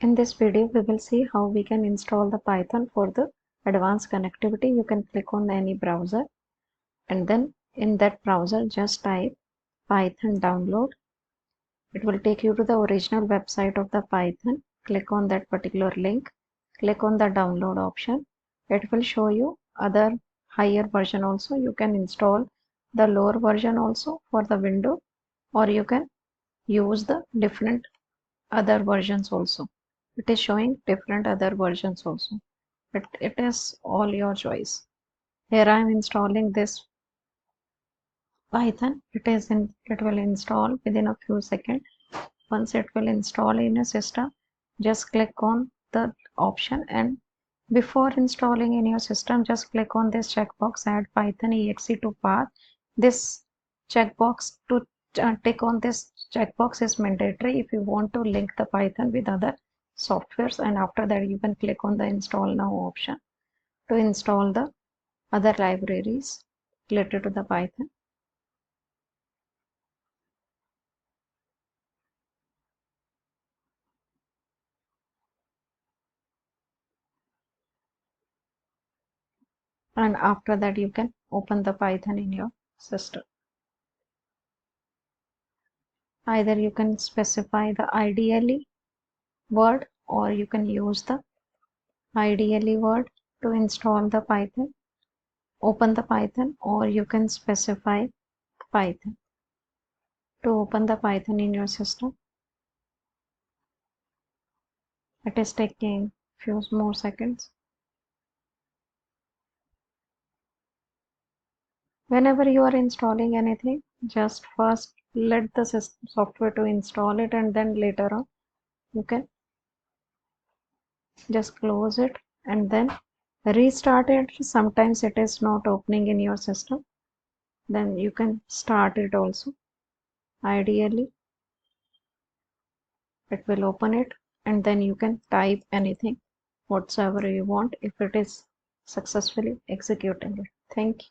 In this video, we will see how we can install the Python for the advanced connectivity. You can click on any browser and then in that browser just type Python download. It will take you to the original website of the Python. Click on that particular link. Click on the download option. It will show you other higher version also. You can install the lower version also for the window, or you can use the different other versions also. It is showing different other versions also, but it is all your choice. Here I am installing this Python. It will install within a few seconds. Once it will install in a system, just click on the option, and before installing in your system, just click on this checkbox, add Python exe to path. This checkbox to tick on this checkbox is mandatory if you want to link the Python with other softwares, and after that you can click on the install now option to install the other libraries related to the Python. And after that you can open the Python in your system. Either you can specify the ideally word, or you can use the ideally word to install the Python, open the Python, or you can specify Python to open the Python in your system. It is taking few more seconds. Whenever you are installing anything, just first let the software to install it, and then later on you can just close it and then restart it. Sometimes it is not opening in your system, then you can start it also. Ideally it will open it, and then you can type anything whatsoever you want if it is successfully executing it. Thank you.